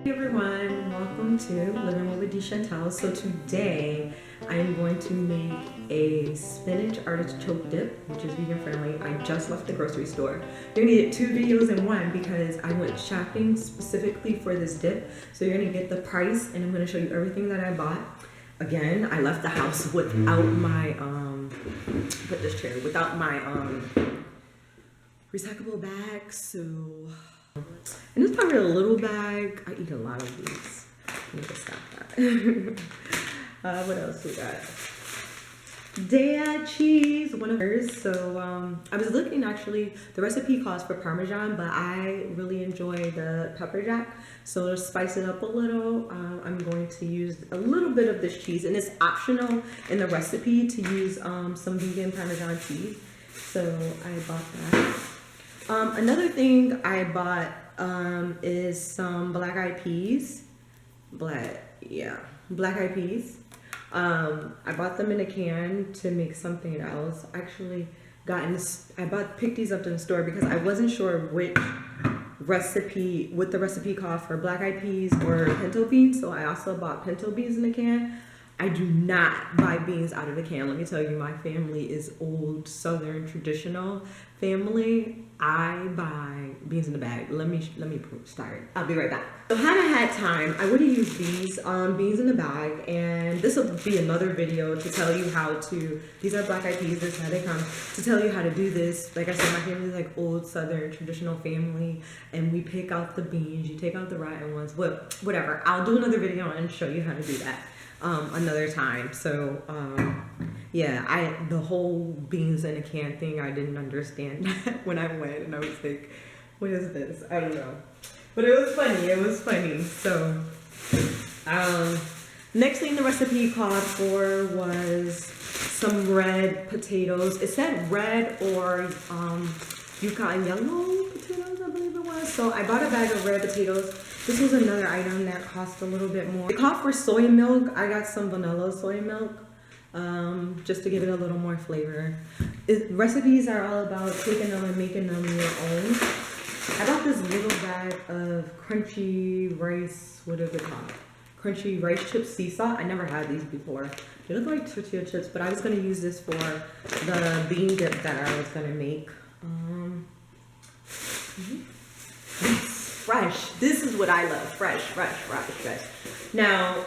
Hey everyone, welcome to Living with DeChantell. So today I'm going to make a spinach artichoke dip, which is vegan friendly. I just left the grocery store. You're gonna get two videos in one because I went shopping specifically for this dip. So you're gonna get the price and I'm gonna show you everything that I bought. Again, I left the house without my without my recyclable bag, so. And it's probably a little bag. I eat a lot of these. I need to stop that. What else we got? Dad cheese, one of hers. So I was looking, actually, the recipe calls for Parmesan, but I really enjoy the pepper jack. So to spice it up a little, I'm going to use a little bit of this cheese, and it's optional in the recipe to use some vegan Parmesan cheese. So I bought that. Another thing I bought is some black eyed peas. Black eyed peas. I bought them in a can to make something else. Actually, picked these up in the store because I wasn't sure what the recipe called for black eyed peas or pinto beans. So I also bought pinto beans in a can. I do not buy beans out of the can. Let me tell you, my family is old Southern traditional family. I buy beans in the bag. Let me start. I'll be right back. So had I had time, I would have used these beans in the bag, and this will be another video to tell you how to. These are black eyed peas. This is how they come. To tell you how to do this. Like I said, my family is like old Southern traditional family, and we pick out the beans. You take out the rotten ones. Whatever. I'll do another video and show you how to do that another time. So yeah, the whole beans in a can thing, I didn't understand that when I went, and I was like, what is this? I don't know. But it was funny. So next thing the recipe called for was some red potatoes. It said red or Yukon yellow potatoes, I believe it was. So I bought a bag of red potatoes. This was another item that cost a little bit more. It called for soy milk. I got some vanilla soy milk, just to give it a little more flavor. Recipes are all about taking them and making them your own. I bought this little bag of crunchy rice, what is it called? Crunchy rice chips sea salt. I never had these before. They look like tortilla chips, but I was gonna use this for the bean dip that I was gonna make. Fresh. This is what I love. Fresh. Now,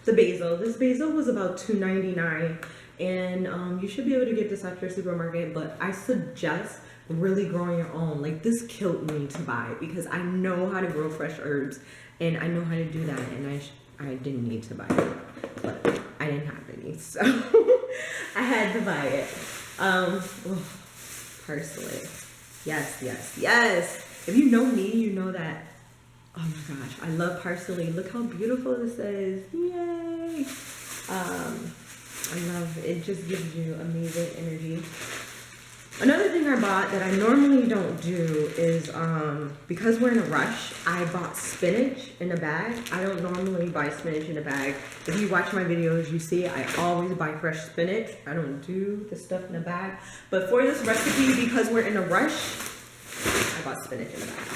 the basil. This basil was about $2.99, and you should be able to get this at your supermarket, but I suggest really growing your own. Like, this killed me to buy because I know how to grow fresh herbs, and I know how to do that, and I didn't need to buy it, but I didn't have any, so I had to buy it. Parsley. Yes. If you know me, you know that, oh my gosh, I love parsley. Look how beautiful this is. Yay. I love it. It just gives you amazing energy. Another thing I bought that I normally don't do is, because we're in a rush, I bought spinach in a bag. I don't normally buy spinach in a bag. If you watch my videos, you see I always buy fresh spinach. I don't do the stuff in a bag. But for this recipe, because we're in a rush, I bought spinach in a bag.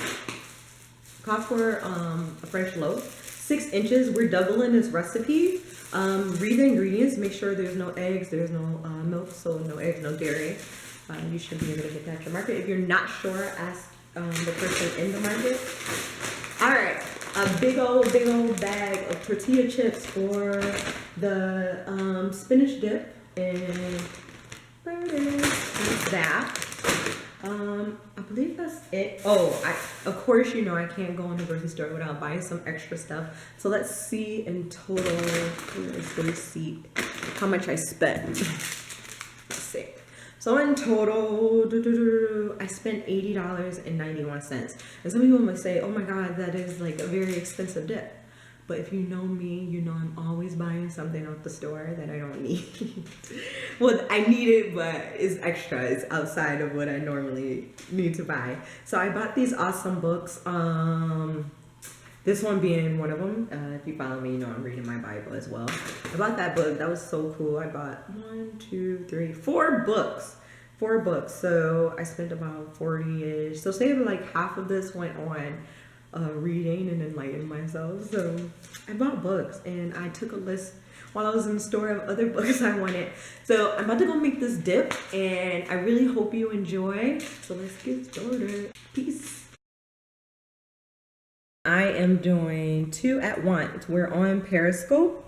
Called for a French loaf, 6 inches. We're doubling this recipe. Read the ingredients. Make sure there's no eggs, there's no milk, so no eggs, no dairy. You should be able to get that at your market. If you're not sure, ask the person in the market. All right, a big old bag of tortilla chips for the spinach dip, and there it is. That's that. I believe that's it. Oh, of course, you know I can't go in the grocery store without buying some extra stuff. So let's see in total, here's the receipt, how much I spent. Let's see. So in total, I spent $80.91. And some people might say, oh my God, that is like a very expensive dip. But if you know me, you know I'm always buying something out the store that I don't need. Well, I need it, but it's extra. It's outside of what I normally need to buy. So I bought these awesome books. This one being one of them. If you follow me, you know I'm reading my Bible as well. I bought that book. That was so cool. I bought 4 books. 4 books. So I spent about 40-ish. So say like half of this went on reading and enlighten myself. So I bought books and I took a list while I was in the store of other books I wanted. So I'm about to go make this dip and I really hope you enjoy. So let's get started. Peace. I am doing 2 at once. We're on Periscope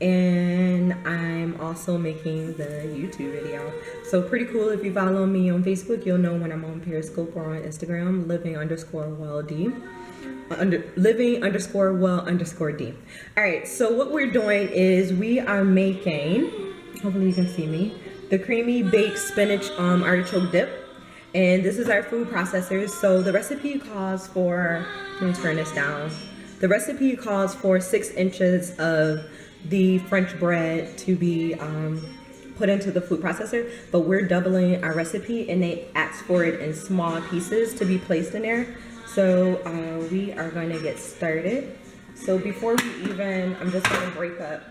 and I'm also making the YouTube video. So pretty cool. If you follow me on Facebook, you'll know when I'm on Periscope or on Instagram, living_well-d. living_well_d. All right, so what we're doing is we are making, hopefully you can see me, the creamy baked spinach artichoke dip. And this is our food processor. So the recipe calls for, let me turn this down. The recipe calls for 6 inches of the French bread to be put into the food processor, but we're doubling our recipe and they ask for it in small pieces to be placed in there. So we are going to get started. So before we even, I'm just going to break up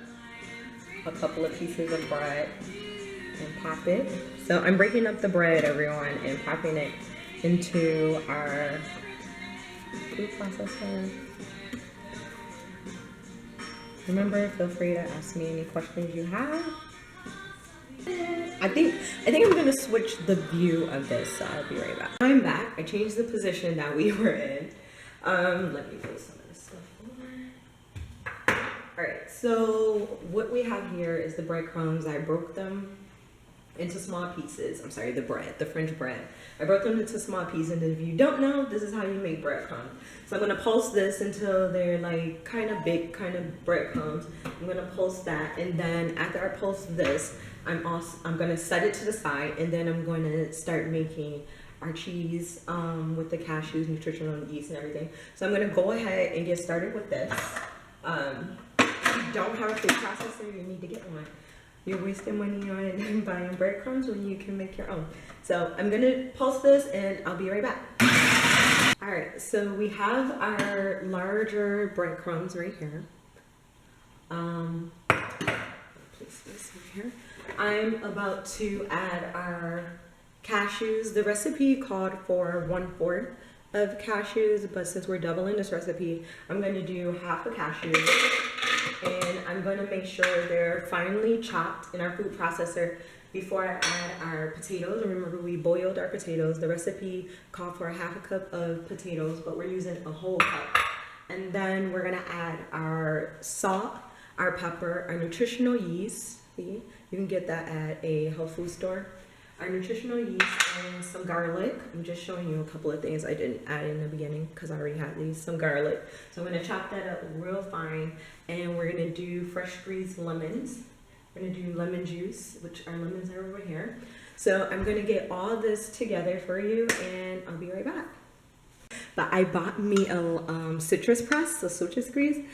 a couple of pieces of bread and pop it. So I'm breaking up the bread, everyone, and popping it into our food processor. Remember, feel free to ask me any questions you have. I think I'm gonna switch the view of this, so I'll be right back. I'm back. I changed the position that we were in. Let me put some of this stuff on. All right, so what we have here is the breadcrumbs. I broke them into small pieces. I'm sorry, the French bread. I broke them into small pieces, and if you don't know, this is how you make breadcrumbs. So I'm gonna pulse this until they're like kind of big, kind of breadcrumbs. I'm gonna pulse that, and then after I pulse this, I'm gonna set it to the side, and then I'm going to start making our cheese with the cashews, nutritional yeast, and everything. So I'm gonna go ahead and get started with this. If you don't have a food processor, you need to get one. You're wasting money on buying breadcrumbs when you can make your own. So I'm gonna pulse this and I'll be right back. All right, so we have our larger breadcrumbs right here. Place this right here. I'm about to add our cashews. The recipe called for 1/4 of cashews, but since we're doubling this recipe, I'm gonna do half a cashew. And I'm going to make sure they're finely chopped in our food processor before I add our potatoes. Remember, we boiled our potatoes. The recipe called for 1/2 cup of potatoes, but we're using a whole cup. And then we're going to add our salt, our pepper, our nutritional yeast. See? You can get that at a health food store. Our nutritional yeast and some garlic. I'm just showing you a couple of things I didn't add in the beginning because I already had these. Some garlic. So I'm going to chop that up real fine, and we're going to do fresh squeezed lemons. We're going to do lemon juice, which our lemons are over here. So I'm going to get all this together for you, and I'll be right back. But I bought me a citrus press, a citrus squeeze.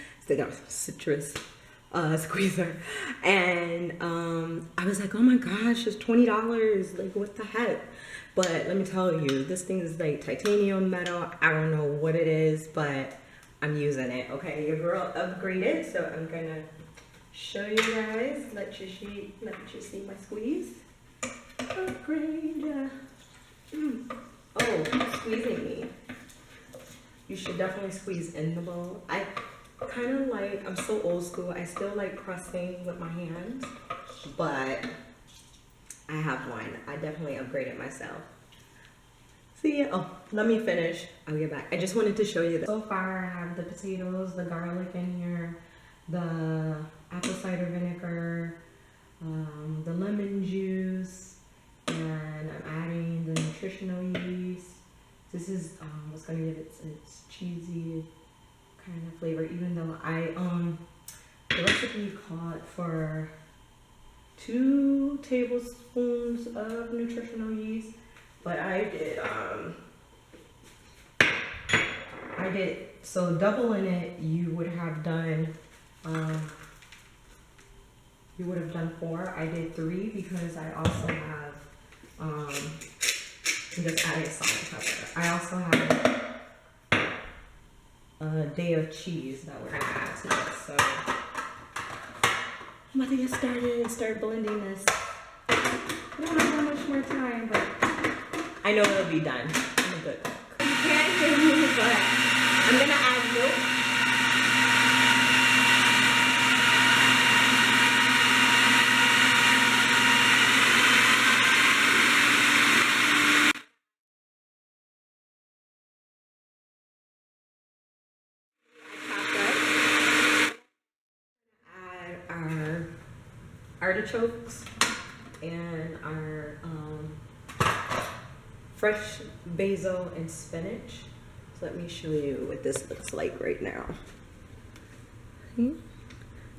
Citrus squeezer, and I was like, oh my gosh, it's $20, like what the heck. But let me tell you, this thing is like titanium metal. I don't know what it is, but I'm using it. Okay, your girl upgraded, so I'm gonna show you guys, let you see my squeeze. Upgrade, yeah. Oh, squeezing me. You should definitely squeeze in the bowl. I kind of like, I'm so old school, I still like pressing with my hands, but I have one. I definitely upgraded myself. See, oh, let me finish. I'll get back. I just wanted to show you that. So far, I have the potatoes, the garlic in here, the apple cider vinegar, the lemon juice, and I'm adding the nutritional yeast. This is what's going to give it its cheesy kind of flavor, even though the recipe called for 2 tablespoons of nutritional yeast, but I did so doubling it, you would have done 4. I did 3 because I also have I'm just adding salt and pepper. I also have a day of cheese that we're gonna add to this. So I'm about to get started and start blending this. I don't have that much more time, but I know it'll be done. I'm a good cook. You can't hear me, but I'm gonna add milk. Add our artichokes and our fresh basil and spinach. So let me show you what this looks like right now. See?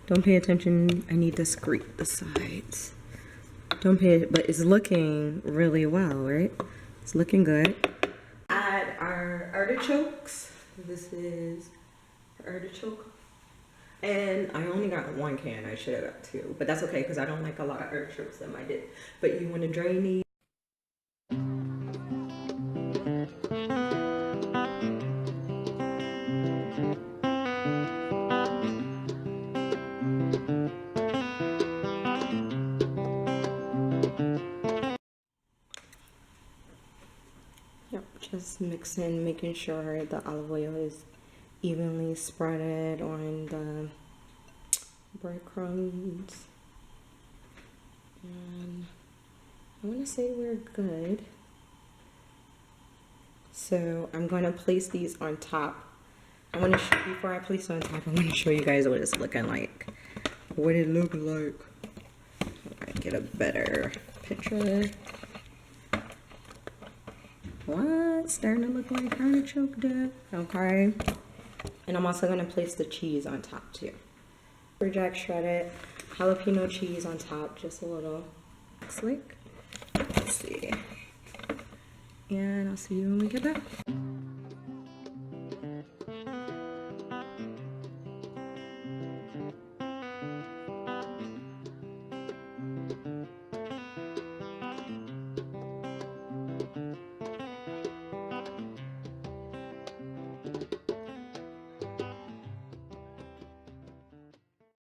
Don't pay attention. I need to scrape the sides. Don't pay it, but it's looking really well, right? It's looking good. Add our artichokes. This is artichoke. And I only got 1 can. I should have got 2, but that's okay because I don't like a lot of artichokes in my dip. But you want to drain these. Yep, just mixing, making sure the olive oil is evenly spreaded on the breadcrumbs. And I want to say we're good. So I'm going to place these on top. I want to before I place it on top, I want to show you guys what it's looking like. What it look like. I get a better picture. What? Starting to look like artichoke dip. Okay. And I'm also going to place the cheese on top too. Jack shredded, jalapeno cheese on top, just a little. Looks like. Let's see. And I'll see you when we get back.